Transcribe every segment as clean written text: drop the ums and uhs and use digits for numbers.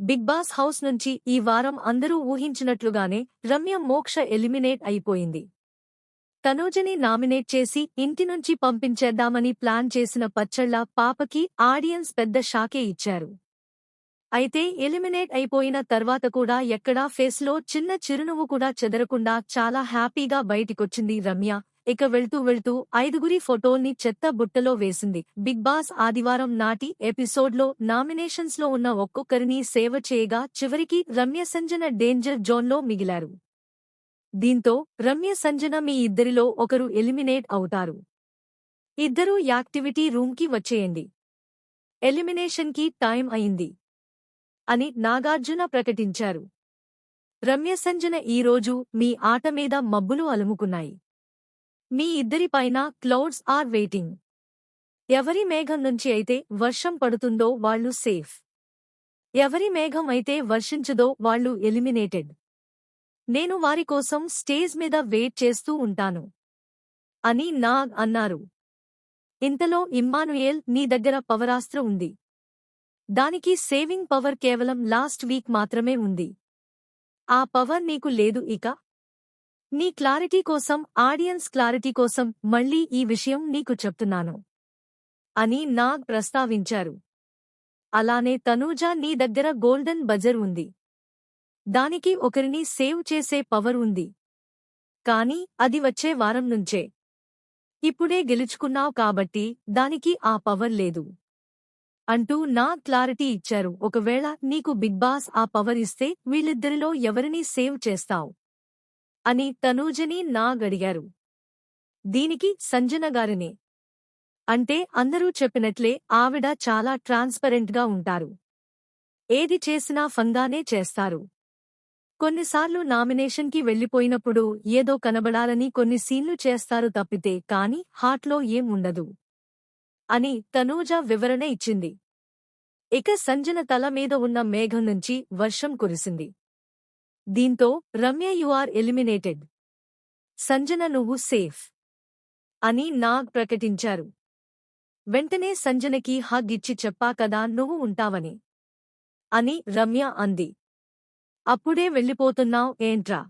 Big boss house నుంచి ఈ వారం అందరూ ఊహించినట్లుగానే రమ్య మోక్ష ఎలిమినేట్ అయిపోయింది. తనూజని నామినేట్ చేసి ఇంటి నుంచి పంపించేద్దామని ప్లాన్ చేసిన పచ్చళ్ల పాపకి ఆడియన్స్ పెద్ద షాకే ఇచ్చారు. అయితే ఎలిమినేట్ అయిపోయిన తర్వాత కూడా ఎక్కడా ఫేస్లో చిన్న చిరునవ్వు కూడా చెదరకుండా చాలా హ్యాపీగా బయటికొచ్చింది రమ్య. ఇక వెళ్తూ వెళ్తూ 5గురి ఫోటోల్ని చెత్త బుట్టలో వేసింది. బిగ్ బాస్ ఆదివారం నాటి ఎపిసోడ్లో నామినేషన్స్లో ఉన్న ఒక్కొక్కరిని సేవ చేయగా చివరికి రమ్య సంజన డేంజర్ జోన్లో మిగిలారు. దీంతో రమ్య సంజన మీ ఇద్దరిలో ఒకరు ఎలిమినేట్ అవుతారు. ఇద్దరూ యాక్టివిటీ రూమ్కి వచ్చేయండి. ఎలిమినేషన్కి టైం అయింది అని నాగార్జున ప్రకటించారు. రమ్య సంజన ఈరోజు మీ ఆట మీద మబ్బులు అలుముకున్నాయి. మీ ఇద్దరిపైన క్లౌడ్స్ ఆర్ వెయిటింగ్. ఎవరి మేఘం నుంచి అయితే వర్షం పడుతుందో వాళ్లు సేఫ్. ఎవరి మేఘం అయితే వర్షించదో వాళ్లు ఎలిమినేటెడ్. నేను వారి కోసం స్టేజ్ మీద వెయిట్ చేస్తూ ఉంటాను అని నాగ్ అన్నారు. ఇంతలో ఇమ్మానుయేల్ నీ దగ్గర పవరాస్త్ర ఉంది. దానికి సేవింగ్ పవర్ కేవలం లాస్ట్ వీక్ మాత్రమే ఉంది. ఆ పవర్ నీకు లేదు. ఇక నీ క్లారిటీ కోసం, ఆడియన్స్ క్లారిటీ కోసం మళ్ళీ ఈ విషయం నీకు చెప్తున్నాను అని నాగ్ ప్రస్తావించారు. అలానే తనూజ నీ దగ్గర గోల్డెన్ బజర్ ఉంది. దానికి ఒకరిని సేవ్ చేసే పవర్ ఉంది. కానీ అది వచ్చే వారం నుంచే. ఇప్పుడే గెలుచుకున్నావ్ కాబట్టి దానికి ఆ పవర్ లేదు అంటూ నాగ్ క్లారిటీ ఇచ్చారు. ఒకవేళ నీకు బిగ్ బాస్ ఆ పవర్ ఇస్తే వీళ్ళిద్దరిలో ఎవరిని సేవ్ చేస్తావ్ అని తనూజని నాగ్ అడిగారు. దీనికి సంజన గారినే. అంటే అందరూ చెప్పినట్లే ఆవిడ చాలా ట్రాన్స్పరెంట్గా ఉంటారు. ఏది చేసినా ఫంగానే చేస్తారు. కొన్నిసార్లు నామినేషన్కి వెళ్లిపోయినప్పుడు ఏదో కనబడాలని కొన్ని సీన్లు చేస్తారు తప్పితే కానీ హార్ట్లో ఏం ఉండదు అని తనూజ వివరణ ఇచ్చింది. ఇక సంజన తల మీద ఉన్న మేఘం నుంచి వర్షం కురిసింది. దీంతో Ramya you are eliminated. Sanjana నువ్వు సేఫ్ అని నాగ్ ప్రకటించారు. వెంటనే సంజనకి హగ్ ఇచ్చి చెప్పా కదా నువ్వు ఉంటావని అని రమ్య అంది. అప్పుడే వెళ్ళిపోతున్నావ్ ఏంట్రా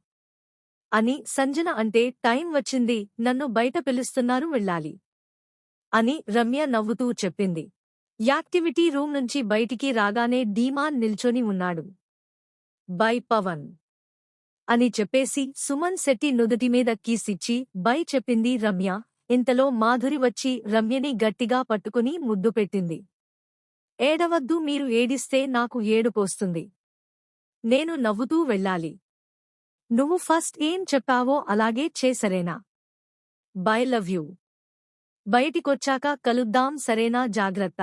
అని సంజన అంటే టైం వచ్చింది, నన్ను బయట పిలుస్తున్నారు వెళ్ళాలి అని రమ్య నవ్వుతూ చెప్పింది. యాక్టివిటీ రూమ్ నుంచి బయటికి రాగానే డీమాన్ నిల్చొని ఉన్నాడు. బై పవన్ అని చెప్పేసి సుమన్ శెట్టి నుదుటిమీద కీసిచ్చి బై చెప్పింది రమ్య. ఇంతలో మాధురి వచ్చి రమ్యని గట్టిగా పట్టుకుని ముద్దు పెట్టింది. ఏడవద్దు, మీరు ఏడిస్తే నాకు ఏడుపోస్తుంది. నేను నవ్వుతూ వెళ్ళాలి. నువ్వు ఫస్ట్ ఏం చెప్పావో అలాగే చేసరేనా. Bye love you. బయటికొచ్చాక కలుద్దాం సరేనా, జాగ్రత్త.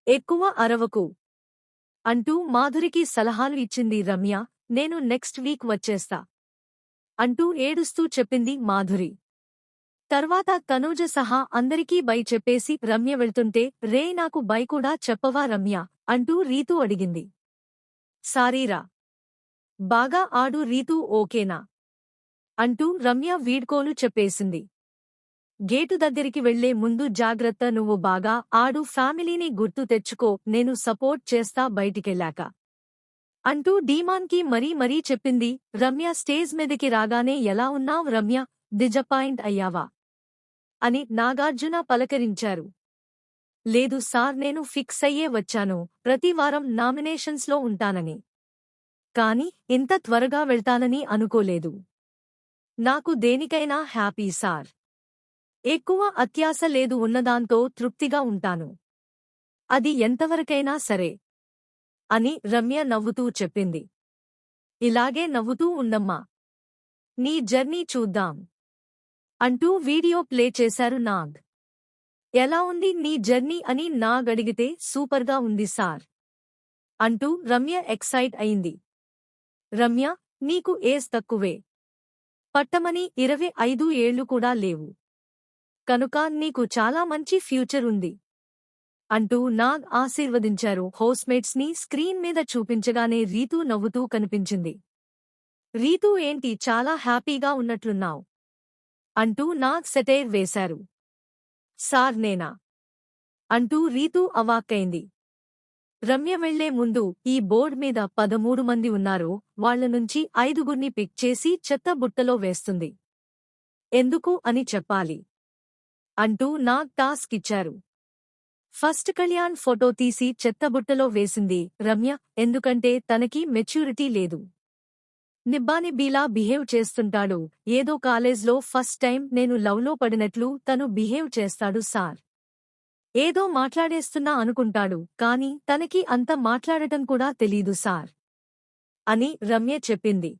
ఎక్కువ అరవకు అంటూ మాధురికి సలహాలు ఇచ్చింది రమ్య. నేను నెక్స్ట్ వీక్ వచ్చేస్తా అంటూ ఏడుస్తూ చెప్పింది మాధురి. తర్వాత తనూజ సహా అందరికీ బై చెప్పేసి రమ్య వెళ్తుంటే రే నాకు బై కూడా చెప్పవా రమ్య అంటూ రీతూ అడిగింది. సారీరా. బాగా ఆడు రీతూ, ఓకేనా అంటూ రమ్య వీడ్కోలు చెప్పేసింది. గేటు దగ్గరికి వెళ్లే ముందు జాగ్రత్త, నువ్వు బాగా ఆడు, ఫ్యామిలీని గుర్తు తెచ్చుకో, నేను సపోర్ట్ చేస్తా బయటికెళ్ళాక అంటూ డీమాన్కి మరీ చెప్పింది. రమ్య స్టేజ్ మీదకి రాగానే ఎలా ఉన్నావ్ రమ్య, డిజపాయింట్ అయ్యావా అని నాగార్జున పలకరించారు. లేదు సార్, నేను ఫిక్స్ అయ్యే వచ్చాను, ప్రతివారం నామినేషన్స్లో ఉంటానని. కాని ఇంత త్వరగా వెళ్తానని అనుకోలేదు. నాకు దేనికైనా హ్యాపీ సార్. ఎక్కువ అత్యాశ లేదు, ఉన్నదాంతో తృప్తిగా ఉంటాను. అది ఎంతవరకైనా సరే అని రమ్య నవ్వుతూ చెప్పింది. ఇలాగే నవ్వుతూ ఉండమ్మా, నీ జర్నీ చూద్దాం అంటూ వీడియో ప్లే చేశారు నాగ్. ఎలా ఉంది నీ జర్నీ అని నాగ్ అడిగితే సూపర్గా ఉంది సార్ అంటూ రమ్య ఎక్సైట్ అయింది. రమ్య, నీకు ఏజ్ తక్కువే. పట్టమని 25 ఏళ్లు కూడా లేవు. కనుక నీకు చాలా మంచి ఫ్యూచర్ ఉంది అంటూ నాగ్ ఆశీర్వదించారు. హౌస్మేట్స్ ని స్క్రీన్ మీద చూపించగానే రీతూ నవ్వుతూ కనిపించింది. రీతూ, ఏంటి చాలా హ్యాపీగా ఉన్నట్లున్నావ్ అంటూ నాగ్ సెటైర్ వేశారు. సార్ నేనా అంటూ రీతూ అవాక్కైంది. రమ్య వెళ్లే ముందు ఈ బోర్డ్ మీద 13 మంది ఉన్నారో వాళ్ల నుంచి 5గుర్ని పిక్ చేసి చెత్త బుట్టలో వేస్తుంది. ఎందుకు అని చెప్పాలి అంటూ నాగ్ టాస్క్ ఇచ్చారు. ఫస్ట్ కళ్యాణ్ ఫోటో తీసి చెత్తబుట్టలో వేసింది రమ్య. ఎందుకంటే తనకి మెచ్యూరిటీ లేదు. నిబ్బానిబ్బీలా బిహేవ్ చేస్తుంటాడు. ఏదో కాలేజ్లో ఫస్ట్ టైం నేను లవ్లో పడినట్లు తను బిహేవ్ చేస్తాడు సార్. ఏదో మాట్లాడేస్తున్నా అనుకుంటాడు, కాని తనకి అంత మాట్లాడటం కూడా తెలీదు సార్ అని రమ్య చెప్పింది.